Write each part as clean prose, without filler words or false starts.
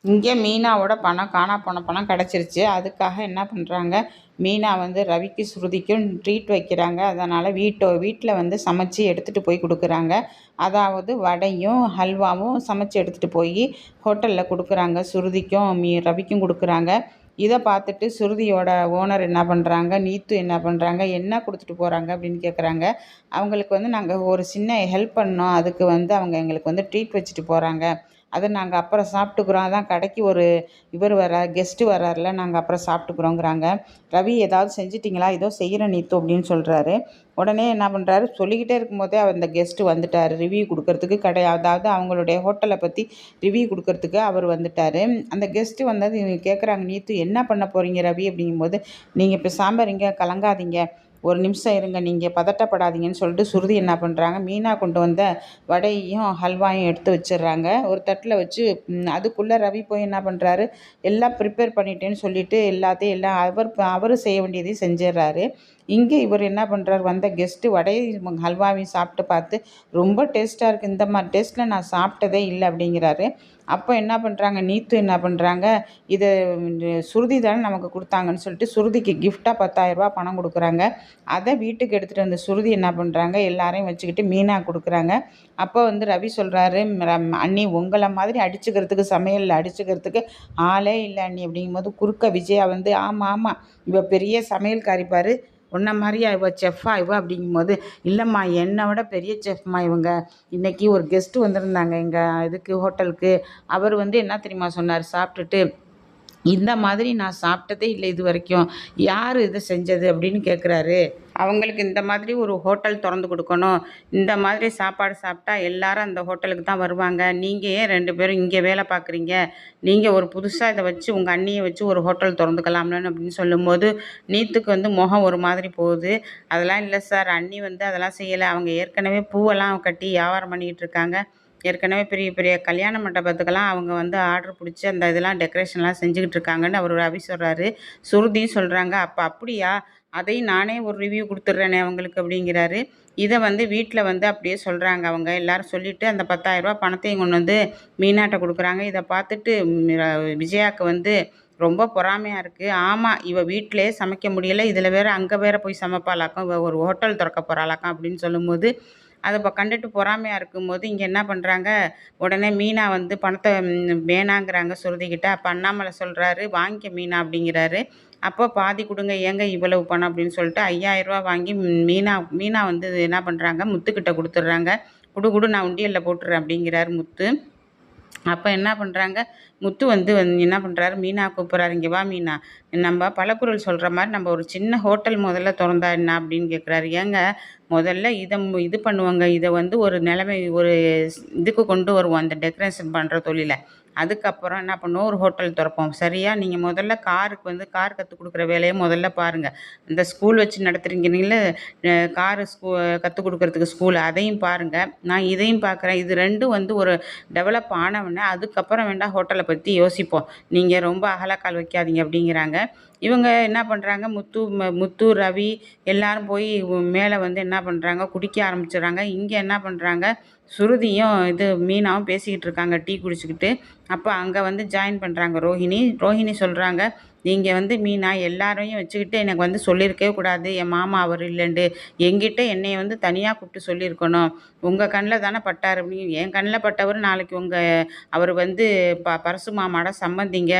இங்கே மீனாவோட பணம் காணா போன பணம் கிடச்சிருச்சு. அதுக்காக என்ன பண்ணுறாங்க, மீனா வந்து ரவிக்கு ஸ்ருதிக்கும் ட்ரீட் வைக்கிறாங்க. அதனால் வீட்டில் வந்து சமைச்சு எடுத்துகிட்டு போய் கொடுக்குறாங்க. அதாவது வடையும் ஹல்வாவும் சமைச்சு எடுத்துகிட்டு போய் ஹோட்டலில் கொடுக்குறாங்க. ஸ்ருதிக்கும் ரவிக்கும் கொடுக்குறாங்க. இதை பார்த்துட்டு ஸ்ருதியோட ஓனர் என்ன பண்ணுறாங்க, நீத்து என்ன பண்ணுறாங்க, என்ன கொடுத்துட்டு போகிறாங்க அப்படின்னு கேட்குறாங்க. அவங்களுக்கு வந்து நாங்கள் ஒரு சின்ன ஹெல்ப் பண்ணோம், அதுக்கு வந்து அவங்க எங்களுக்கு வந்து ட்ரீட் வச்சுட்டு போகிறாங்க, அதை நாங்கள் அப்புறம் சாப்பிட்டுக்குறோம், அதான் கடைக்கு ஒரு இவர் கெஸ்ட்டு வர்றாருல, நாங்கள் அப்புறம் சாப்பிட்டுக்குறோங்கிறாங்க. ரவி ஏதாவது செஞ்சிட்டிங்களா, ஏதோ செய்கிறேன் நீத்து அப்படின்னு சொல்கிறாரு. உடனே என்ன பண்ணுறாரு, சொல்லிக்கிட்டே இருக்கும்போதே அந்த கெஸ்ட்டு வந்துட்டார் ரிவ்யூ கொடுக்கறதுக்கு. அதாவது அவங்களுடைய ஹோட்டலை பற்றி ரிவ்யூ கொடுக்கறதுக்கு அவர் வந்துட்டார். அந்த கெஸ்ட்டு வந்தது இவங்க கேட்குறாங்க, நீத்து என்ன பண்ண போகிறீங்க ரவி அப்படிங்கும்போது, நீங்கள் இப்போ சாம்பார் கலங்காதீங்க, ஒரு நிமிஷம் இருங்க, நீங்கள் பதட்டப்படாதீங்கன்னு சொல்லிட்டு ஸ்ருதி என்ன பண்ணுறாங்க, மீனா கொண்டு வந்த வடையும் ஹல்வாயும் எடுத்து வச்சிடுறாங்க ஒரு தட்டில் வச்சு. அதுக்குள்ளே ரவி போய் என்ன பண்ணுறாரு, எல்லாம் ப்ரிப்பேர் பண்ணிட்டேன்னு சொல்லிட்டு எல்லாம் அவர் செய்ய வேண்டியதையும் செஞ்சிடுறாரு. இங்கே இவர் என்ன பண்ணுறாரு, வந்த கெஸ்ட்டு வடையும் ஹல்வாவையும் சாப்பிட்டு பார்த்து ரொம்ப டேஸ்ட்டாக இருக்குது, இந்த மாதிரி டேஸ்ட்டில் நான் சாப்பிட்டதே இல்லை அப்படிங்கிறாரு. அப்போ என்ன பண்ணுறாங்க, நீத்து என்ன பண்ணுறாங்க, இதை ஸ்ருதி தானே நமக்கு கொடுத்தாங்கன்னு சொல்லிட்டு ஸ்ருதிக்கு கிஃப்டாக 10,000 பணம் கொடுக்குறாங்க. அதை வீட்டுக்கு எடுத்துகிட்டு வந்த ஸ்ருதி என்ன பண்ணுறாங்க, எல்லாரையும் வச்சுக்கிட்டு மீனா கொடுக்குறாங்க. அப்போ வந்து ரவி சொல்கிறாரு, அண்ணி உங்களை மாதிரி அடிச்சுக்கிறதுக்கு, சமையலில் அடிச்சுக்கிறதுக்கு ஆளே இல்லை அண்ணி அப்படிங்கும்போது, குறுக்க விஜயா வந்து ஆமாம் ஆமாம் இவ பெரிய சமையல்காரி பாரு, உன்ன மாதிரியா இவ செஃப்பா இவ அப்படிங்கும்போது, இல்லைம்மா என்னை விட பெரிய செஃப்மா இவங்க, இன்றைக்கி ஒரு கெஸ்ட்டு வந்திருந்தாங்க எங்கள் இதுக்கு ஹோட்டலுக்கு, அவர் வந்து என்ன தெரியுமா சொன்னார் சாப்பிட்டுட்டு, இந்த மாதிரி நான் சாப்பிட்டதே இல்லை இது வரைக்கும், யார் இதை செஞ்சது அப்படின்னு கேட்குறாரு. அவங்களுக்கு இந்த மாதிரி ஒரு ஹோட்டல் திறந்து கொடுக்கணும், இந்த மாதிரி சாப்பாடு சாப்பிட்டா எல்லாரும் அந்த ஹோட்டலுக்கு தான் வருவாங்க, நீங்கள் ஏன் 2 பேரும் இங்கே வேலை பார்க்குறீங்க, நீங்கள் ஒரு புதுசாக இதை வச்சு உங்கள் அண்ணியை வச்சு ஒரு ஹோட்டல் திறந்துக்கலாம்லன்னு அப்படின்னு சொல்லும்போது, நீத்துக்கு வந்து முகம் ஒரு மாதிரி போகுது. அதெல்லாம் இல்லை சார், அண்ணி வந்து அதெல்லாம் செய்யலை, அவங்க ஏற்கனவே பூவெல்லாம் கட்டி வியாபாரம் பண்ணிக்கிட்டு இருக்காங்க, ஏற்கனவே பெரிய பெரிய கல்யாண மண்டபத்துக்கெல்லாம் அவங்க வந்து ஆர்டர் பிடிச்சி அந்த இதெல்லாம் டெக்கரேஷன்லாம் செஞ்சுக்கிட்டு இருக்காங்கன்னு அவர் ரவி சொல்கிறாரு. ஸ்ருதியும் சொல்கிறாங்க, அப்போ அப்படியா, அதையும் நானே ஒரு ரிவ்யூ கொடுத்துட்றேனே அவங்களுக்கு அப்படிங்கிறாரு. இதை வந்து வீட்டில் வந்து அப்படியே சொல்கிறாங்க. அவங்க எல்லோரும் சொல்லிவிட்டு அந்த 10,000 பணத்தையும் கொண்டு வந்து மீனாட்ட கொடுக்குறாங்க. இதை பார்த்துட்டு விஜயாவுக்கு வந்து ரொம்ப பொறாமையாக இருக்குது. ஆமாம், இவ வீட்டிலே சமைக்க முடியலை, இதில் வேறு அங்கே வேறு போய் சமைப்பாளாக்கம், இவ ஒரு ஹோட்டல் திறக்க போகிறாளாக்கம் அப்படின்னு சொல்லும்போது, அதை இப்போ கண்டுட்டு பொறாமையாக இருக்கும்போது இங்கே என்ன பண்ணுறாங்க, உடனே மீனா வந்து பணத்தை வேணாங்கிறாங்க ஸ்ருதிக்கிட்ட. அப்போ அண்ணாமலை சொல்கிறாரு, வாங்கிக்க மீனா அப்படிங்கிறாரு. அப்போ பாதி கொடுங்க, ஏங்க இவ்வளவு பணம் அப்படின்னு சொல்லிட்டு 5,000 வாங்கி மீனா மீனா வந்து என்ன பண்ணுறாங்க, முத்துக்கிட்ட கொடுத்துட்றாங்க. குடு நான் உண்டியலில் போட்டுறேன் அப்படிங்கிறாரு முத்து. அப்போ என்ன பண்ணுறாங்க, முத்து வந்து என்ன பண்ணுறாரு, மீனா கூப்பிட்றாரு, இங்கே வா மீனா, நம்ம பலக்குரல் சொல்கிற மாதிரி நம்ம ஒரு சின்ன ஹோட்டல் முதல்ல திறந்தா என்ன அப்படின்னு கேட்குறாரு. ஏங்க முதல்ல இது பண்ணுவாங்க, இதை வந்து ஒரு நிலைமை ஒரு இதுக்கு கொண்டு வருவோம், அந்த டெக்கரேஷன் பண்ணுற தொழிலை, அதுக்கப்புறம் என்ன பண்ணுவோம், ஒரு ஹோட்டல் திறப்போம் சரியா, நீங்கள் முதல்ல காருக்கு வந்து கார் கற்றுக் கொடுக்குற வேலையை முதல்ல பாருங்கள், இந்த ஸ்கூல் வச்சு நடத்துகிறீங்களே காரு கற்றுக் கொடுக்குறதுக்கு ஸ்கூல், அதையும் பாருங்கள், நான் இதையும் பார்க்குறேன், இது ரெண்டும் வந்து ஒரு டெவலப் ஆனவுடனே அதுக்கப்புறம் வேண்டாம் ஹோட்டலை பற்றி யோசிப்போம், நீங்கள் ரொம்ப அகலக்கால் வைக்காதீங்க அப்படிங்கிறாங்க. இவங்க என்ன பண்ணுறாங்க, முத்து ரவி எல்லாரும் போய் மேலே வந்து என்ன பண்ணுறாங்க, குடிக்க ஆரம்பிச்சிடுறாங்க. இங்கே என்ன பண்ணுறாங்க, ஸ்ருதியும் மீனாவும் பேசிக்கிட்டு இருக்காங்க டீ குடிச்சிக்கிட்டு. அப்போ அங்கே வந்து ஜாயின் பண்ணுறாங்க ரோஹிணி சொல்கிறாங்க, நீங்கள் வந்து மீனா எல்லாரையும் வச்சுக்கிட்டு எனக்கு வந்து சொல்லியிருக்கவே கூடாது, என் மாமா அவர் இல்லைண்டு, என்கிட்ட என்னை வந்து தனியாக கூப்பிட்டு சொல்லியிருக்கணும், உங்கள் கண்ணில் தானே பட்டார் அப்படின்னு, என் கண்ணில் பட்டவர் நாளைக்கு அவர் வந்து பரசு மாமாவோட சம்பந்திங்க,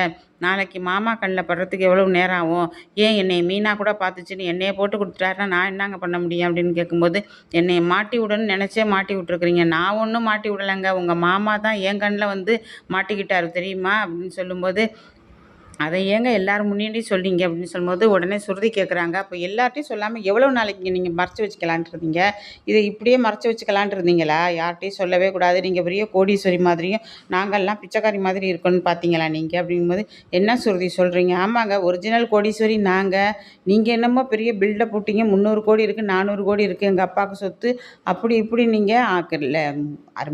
நாளைக்கு மாமா கண்ணில் படுறதுக்கு எவ்வளோ நேரம் ஆகும், ஏன் என்னை மீனா கூட பார்த்துச்சுன்னு என்னையை போட்டு கொடுத்துட்டாருன்னா நான் என்னங்க பண்ண முடியும் அப்படின்னு கேட்கும்போது, என்னை மாட்டி விடணும்னு நினச்சே மாட்டி விட்ருக்குறீங்க, நான் ஒன்றும் மாட்டி விடலைங்க, உங்கள் மாமா தான் என் கண்ணில் வந்து மாட்டிக்கிட்டார் தெரியுமா அப்படின்னு சொல்லும்போது, அதை ஏங்க எல்லாரும் முன்னாடியும் சொல்லிங்க அப்படின்னு சொல்லும்போது, உடனே ஸ்ருதி கேட்குறாங்க, அப்போ எல்லார்ட்டையும் சொல்லாமல் எவ்வளோ நாளைக்கு நீங்கள் மறைச்சி வச்சுக்கலான்ட்டு இருந்தீங்க, இதை இப்படியே மறைச்சி வச்சுக்கலான்ட்டு இருந்தீங்களா, யார்கிட்டையும் சொல்லவே கூடாது, நீங்கள் பெரிய கோடீஸ்வரி மாதிரியும் நாங்கள்லாம் பிச்சைக்காரி மாதிரி இருக்கணும்னு பார்த்தீங்களா நீங்கள் அப்படிங்கும்போது, என்ன ஸ்ருதி சொல்கிறீங்க, ஆமாங்க ஒரிஜினல் கோடீஸ்வரி நாங்கள், நீங்கள் என்னமோ பெரிய பில்டப் போட்டிங்க, 300 கோடி இருக்குது 400 கோடி இருக்குது எங்கள் அப்பாவுக்கு சொத்து, அப்படி இப்படி நீங்கள் இல்லை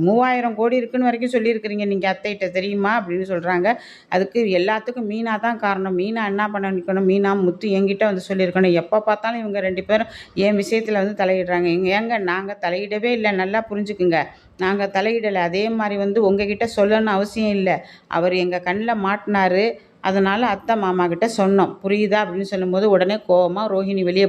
3000 கோடி இருக்குன்னு வரைக்கும் சொல்லியிருக்கிறீங்க நீங்கள் அத்தைகிட்ட தெரியுமா அப்படின்னு சொல்கிறாங்க. அதுக்கு எல்லாத்துக்கும் மீனா தான் காரணம். மீனா என்ன பண்ணிக்கணும், மீனா, முத்து என்கிட்ட வந்து சொல்லியிருக்கணும். எப்போ பார்த்தாலும் இவங்க 2 பேரும் என் விஷயத்தில் வந்து தலையிடுறாங்க. ஏங்க நாங்கள் தலையிடவே இல்லை, நல்லா புரிஞ்சுக்குங்க. நாங்கள் தலையிடலை. அதே மாதிரி வந்து உங்ககிட்ட சொல்லணும்னு அவசியம் இல்லை. அவர் எங்கள் கண்ணில் மாட்டினாரு. அதனால் அத்தை மாமா கிட்ட சொன்னோம். புரியுதா அப்படின்னு சொல்லும்போது உடனே கோவமா ரோஹிணி வெளியே